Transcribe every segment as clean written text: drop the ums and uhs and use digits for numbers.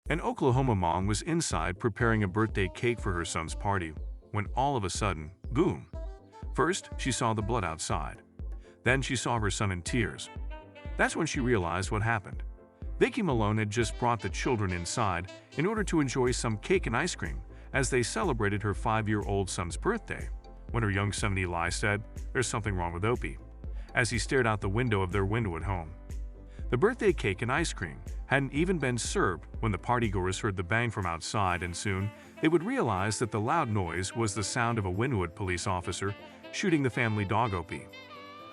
An Oklahoma mom was inside preparing a birthday cake for her son's party when all of a sudden, boom! First, she saw the blood outside. Then she saw her son in tears. That's when she realized what happened. Vicki Malone had just brought the children inside in order to enjoy some cake and ice cream as they celebrated her 5-year-old son's birthday, when her young son Eli said, "There's something wrong with Opie," as he stared out the window of their Wynwood home. The birthday cake and ice cream hadn't even been served when the partygoers heard the bang from outside, and soon they would realize that the loud noise was the sound of a Wynwood police officer shooting the family dog Opie.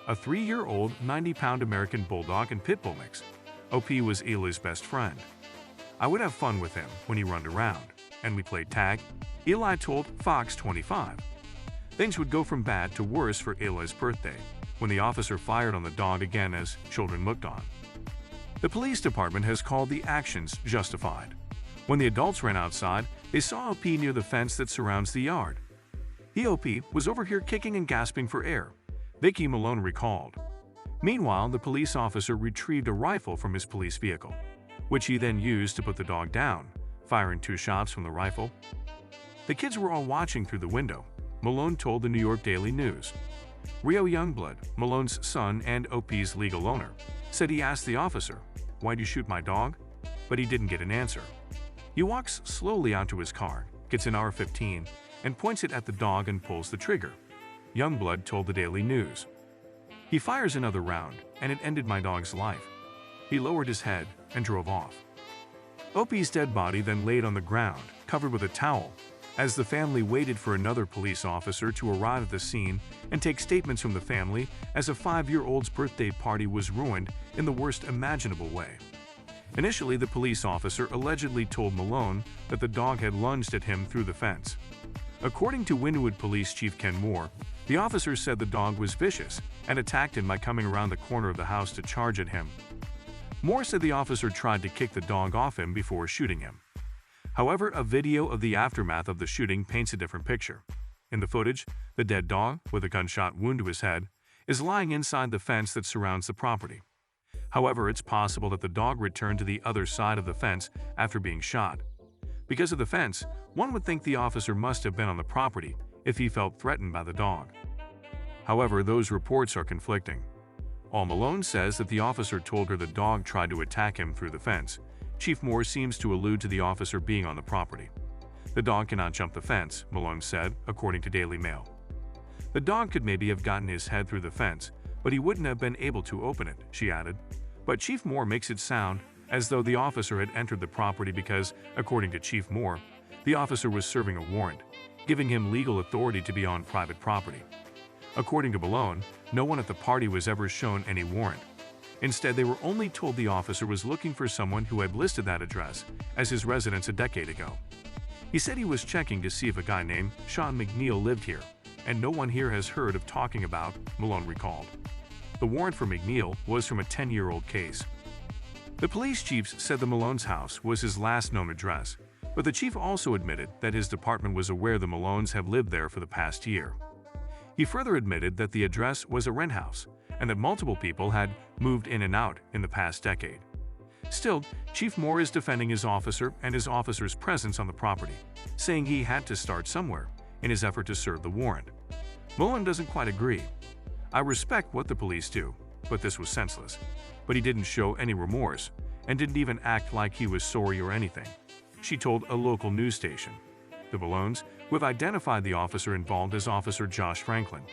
A 3-year-old, 90-pound American Bulldog and Pitbull mix. Opie was Eli's best friend. "I would have fun with him when he runned around, and we played tag," Eli told Fox 25. Things would go from bad to worse for Eli's birthday, when the officer fired on the dog again as children looked on. The police department has called the actions justified. When the adults ran outside, they saw Opie near the fence that surrounds the yard. Opie was over here kicking and gasping for air, Vicki Malone recalled. Meanwhile, the police officer retrieved a rifle from his police vehicle, which he then used to put the dog down, firing 2 shots from the rifle. The kids were all watching through the window, Malone told the New York Daily News. Rio Youngblood, Malone's son and Opie's legal owner, said he asked the officer, "Why'd you shoot my dog?" But he didn't get an answer. He walks slowly out to his car, gets an AR-15, and points it at the dog and pulls the trigger, Youngblood told the Daily News. "He fires another round, and it ended my dog's life." He lowered his head and drove off. Opie's dead body then laid on the ground, covered with a towel, as the family waited for another police officer to arrive at the scene and take statements from the family as a 5-year-old's birthday party was ruined in the worst imaginable way. Initially, the police officer allegedly told Malone that the dog had lunged at him through the fence. According to Wynwood Police Chief Ken Moore, the officer said the dog was vicious and attacked him by coming around the corner of the house to charge at him. Moore said the officer tried to kick the dog off him before shooting him. However, a video of the aftermath of the shooting paints a different picture. In the footage, the dead dog, with a gunshot wound to his head, is lying inside the fence that surrounds the property. However, it's possible that the dog returned to the other side of the fence after being shot. Because of the fence, one would think the officer must have been on the property if he felt threatened by the dog. However, those reports are conflicting. All Malone says that the officer told her the dog tried to attack him through the fence. Chief Moore seems to allude to the officer being on the property. "The dog cannot jump the fence," Malone said, according to Daily Mail. "The dog could maybe have gotten his head through the fence, but he wouldn't have been able to open it," she added. But Chief Moore makes it sound as though the officer had entered the property because, according to Chief Moore, the officer was serving a warrant, giving him legal authority to be on private property. According to Malone, no one at the party was ever shown any warrant. Instead, they were only told the officer was looking for someone who had listed that address as his residence a decade ago. He said he was checking to see if a guy named Sean McNeil lived here, and no one here has heard of talking about, Malone recalled. The warrant for McNeil was from a 10-year-old case. The police chief said the Malone's house was his last known address, but the chief also admitted that his department was aware the Malones have lived there for the past year. He further admitted that the address was a rent house, and that multiple people had moved in and out in the past decade. Still, Chief Moore is defending his officer and his officer's presence on the property, saying he had to start somewhere in his effort to serve the warrant. Malone doesn't quite agree. "I respect what the police do, but this was senseless." But he didn't show any remorse and didn't even act like he was sorry or anything, she told a local news station. The Malones, who have identified the officer involved as Officer Josh Franklin,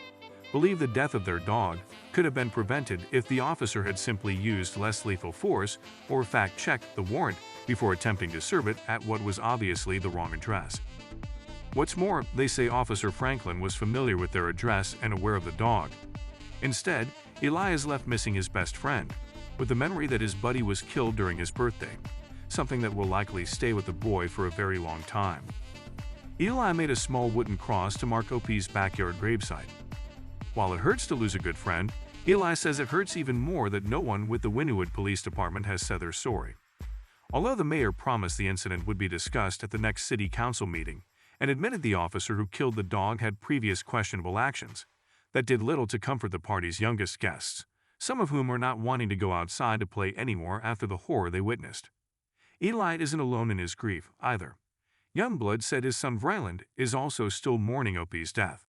believe the death of their dog could have been prevented if the officer had simply used less lethal force or fact-checked the warrant before attempting to serve it at what was obviously the wrong address. What's more, they say Officer Franklin was familiar with their address and aware of the dog. Instead, Eli is left missing his best friend, with the memory that his buddy was killed during his birthday, something that will likely stay with the boy for a very long time. Eli made a small wooden cross to mark Opie's backyard gravesite. While it hurts to lose a good friend, Eli says it hurts even more that no one with the Wynwood Police Department has said they're sorry. Although the mayor promised the incident would be discussed at the next city council meeting and admitted the officer who killed the dog had previous questionable actions, that did little to comfort the party's youngest guests, some of whom are not wanting to go outside to play anymore after the horror they witnessed. Eli isn't alone in his grief, either. Youngblood said his son Vreeland is also still mourning Opie's death.